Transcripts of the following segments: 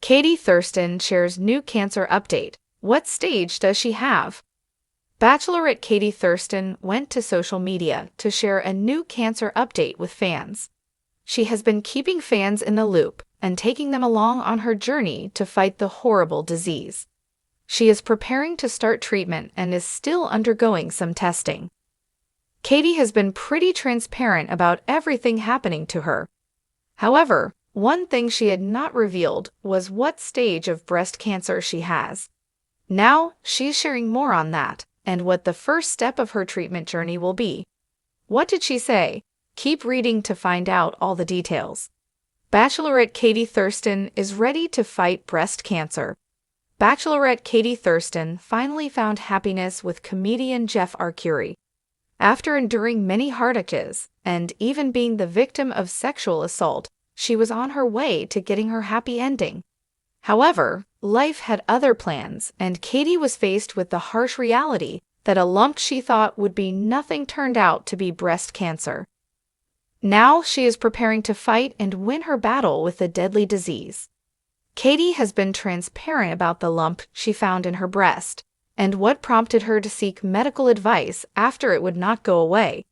Katie Thurston shares new cancer update. What stage does she have? Bachelorette Katie Thurston went to social media to share a new cancer update with fans. She has been keeping fans in the loop and taking them along on her journey to fight the horrible disease. She is preparing to start treatment and is still undergoing some testing. Katie has been pretty transparent about everything happening to her. However, one thing she had not revealed was what stage of breast cancer she has. Now, she's sharing more on that and what the first step of her treatment journey will be. What did she say? Keep reading to find out all the details. Bachelorette Katie Thurston is ready to fight breast cancer. Bachelorette Katie Thurston finally found happiness with comedian Jeff Arcuri. After enduring many heartaches and even being the victim of sexual assault, she was on her way to getting her happy ending. However, life had other plans, and Katie was faced with the harsh reality that a lump she thought would be nothing turned out to be breast cancer. Now she is preparing to fight and win her battle with the deadly disease. Katie has been transparent about the lump she found in her breast and what prompted her to seek medical advice after it would not go away.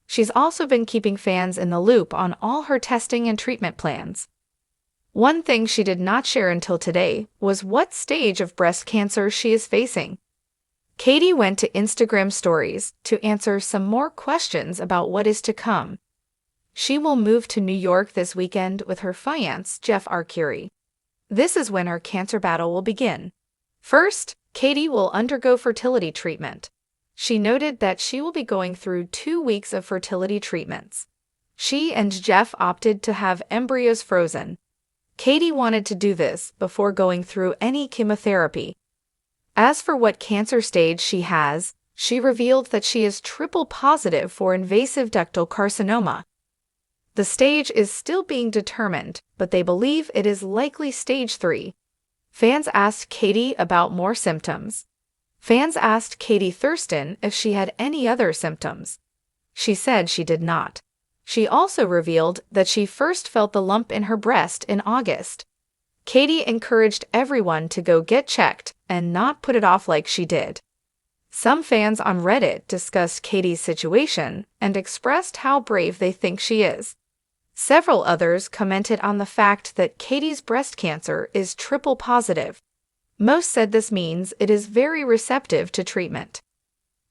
She's also been keeping fans in the loop on all her testing and treatment plans. One thing she did not share until today was what stage of breast cancer she is facing. Katie went to Instagram stories to answer some more questions about what is to come. She will move to New York this weekend with her fiancé, Jeff Arcuri. This is when her cancer battle will begin. First, Katie will undergo fertility treatment. She noted that she will be going through 2 weeks of fertility treatments. She and Jeff opted to have embryos frozen. Katie wanted to do this before going through any chemotherapy. As for what cancer stage she has, she revealed that she is triple positive for invasive ductal carcinoma. The stage is still being determined, but they believe it is likely stage 3. Fans asked Katie about more symptoms. Fans asked Katie Thurston if she had any other symptoms. She said she did not. She also revealed that she first felt the lump in her breast in August. Katie encouraged everyone to go get checked and not put it off like she did. Some fans on Reddit discussed Katie's situation and expressed how brave they think she is. Several others commented on the fact that Katie's breast cancer is triple positive. Most said this means it is very receptive to treatment.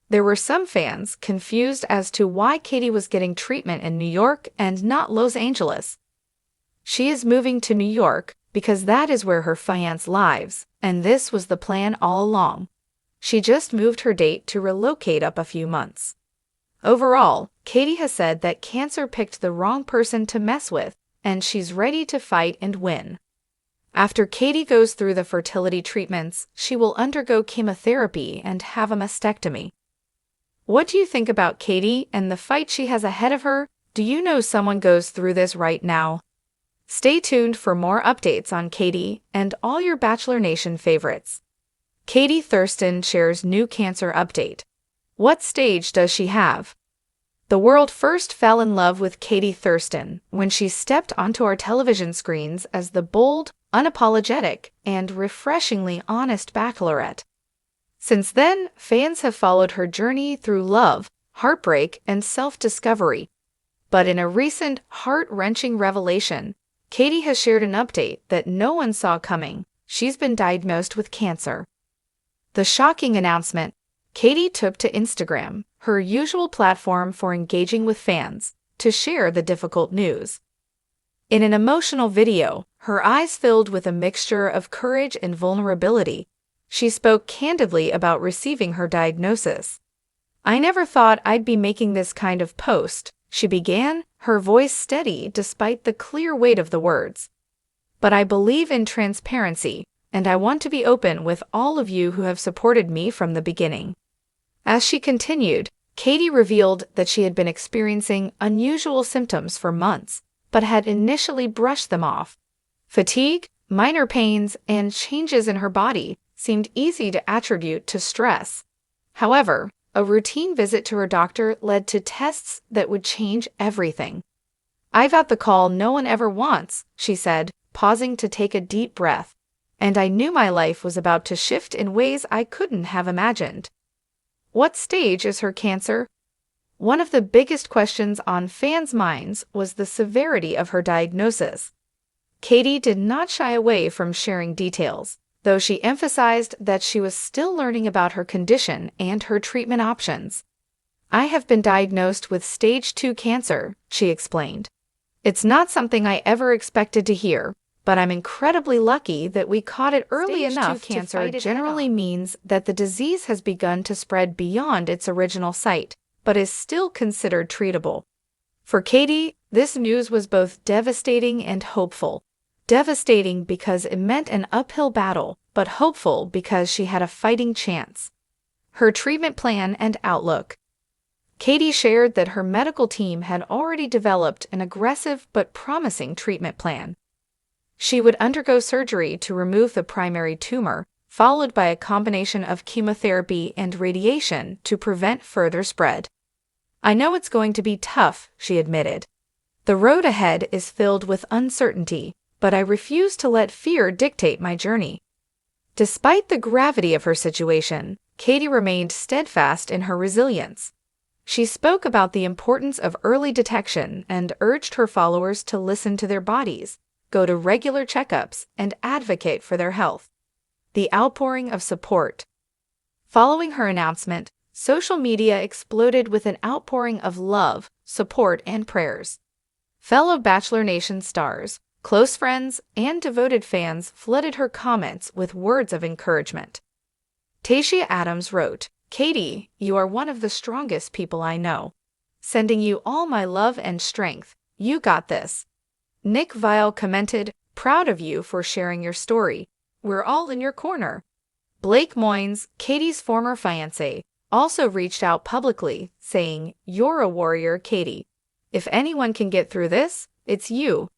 There were some fans confused as to why Katie was getting treatment in New York and not Los Angeles. She is moving to New York because that is where her fiancé lives, and this was the plan all along. She just moved her date to relocate up a few months. Overall, Katie has said that cancer picked the wrong person to mess with, and she's ready to fight and win. After Katie goes through the fertility treatments, she will undergo chemotherapy and have a mastectomy. What do you think about Katie and the fight she has ahead of her? Do you know someone goes through this right now? Stay tuned for more updates on Katie and all your Bachelor Nation favorites. Katie Thurston shares new cancer update. What stage does she have? The world first fell in love with Katie Thurston when she stepped onto our television screens as the bold, unapologetic, and refreshingly honest Bachelorette. Since then, fans have followed her journey through love, heartbreak, and self-discovery. But in a recent, heart-wrenching revelation, Katie has shared an update that no one saw coming. She's been diagnosed with cancer. The shocking announcement, Katie took to Instagram, her usual platform for engaging with fans, to share the difficult news. In an emotional video, her eyes filled with a mixture of courage and vulnerability, she spoke candidly about receiving her diagnosis. "I never thought I'd be making this kind of post," she began, her voice steady despite the clear weight of the words. "But I believe in transparency, and I want to be open with all of you who have supported me from the beginning." As she continued, Katie revealed that she had been experiencing unusual symptoms for months, but had initially brushed them off. Fatigue, minor pains, and changes in her body seemed easy to attribute to stress. However, a routine visit to her doctor led to tests that would change everything. "I got the call no one ever wants," she said, pausing to take a deep breath. and I knew my life was about to shift in ways I couldn't have imagined. What stage is her cancer? One of the biggest questions on fans' minds was the severity of her diagnosis. Katie did not shy away from sharing details, though she emphasized that she was still learning about her condition and her treatment options. "I have been diagnosed with stage 2 cancer," she explained. "It's not something I ever expected to hear, but I'm incredibly lucky that we caught it early enough. Stage 2 cancer generally means that the disease has begun to spread beyond its original site, but is still considered treatable." For Katie, this news was both devastating and hopeful. Devastating because it meant an uphill battle, but hopeful because she had a fighting chance. Her treatment plan and outlook. Katie shared that her medical team had already developed an aggressive but promising treatment plan. She would undergo surgery to remove the primary tumor, followed by a combination of chemotherapy and radiation to prevent further spread. "I know it's going to be tough," she admitted. "The road ahead is filled with uncertainty, but I refuse to let fear dictate my journey." Despite the gravity of her situation, Katie remained steadfast in her resilience. She spoke about the importance of early detection and urged her followers to listen to their bodies, go to regular checkups, and advocate for their health. The outpouring of support. Following her announcement, social media exploded with an outpouring of love, support, and prayers. Fellow Bachelor Nation stars, close friends, and devoted fans flooded her comments with words of encouragement. Tashia Adams wrote, "Katie, you are one of the strongest people I know. Sending you all my love and strength. You got this." Nick Vile commented, "Proud of you for sharing your story. We're all in your corner." Blake Moynes, Katie's former fiancé, also reached out publicly, saying, "You're a warrior, Katie. If anyone can get through this, it's you."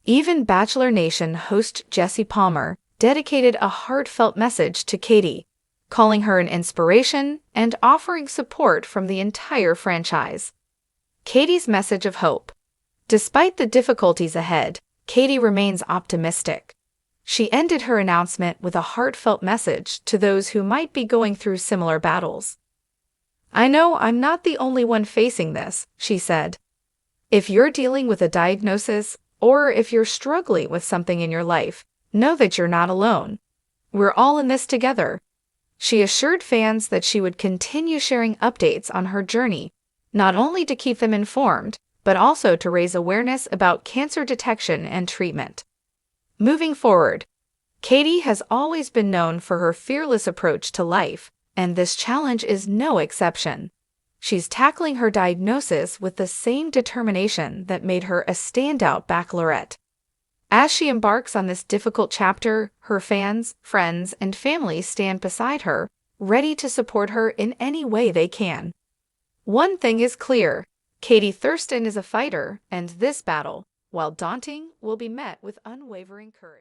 Even Bachelor Nation host Jesse Palmer dedicated a heartfelt message to Katie, calling her an inspiration and offering support from the entire franchise. Katie's message of hope. Despite the difficulties ahead, Katie remains optimistic. She ended her announcement with a heartfelt message to those who might be going through similar battles. "I know I'm not the only one facing this," she said. "If you're dealing with a diagnosis, or if you're struggling with something in your life, know that you're not alone. We're all in this together." She assured fans that she would continue sharing updates on her journey, not only to keep them informed, but also to raise awareness about cancer detection and treatment. Moving forward, Katie has always been known for her fearless approach to life, and this challenge is no exception. She's tackling her diagnosis with the same determination that made her a standout Bachelorette. As she embarks on this difficult chapter, her fans, friends, and family stand beside her, ready to support her in any way they can. One thing is clear: Katie Thurston is a fighter, and this battle, while daunting, will be met with unwavering courage.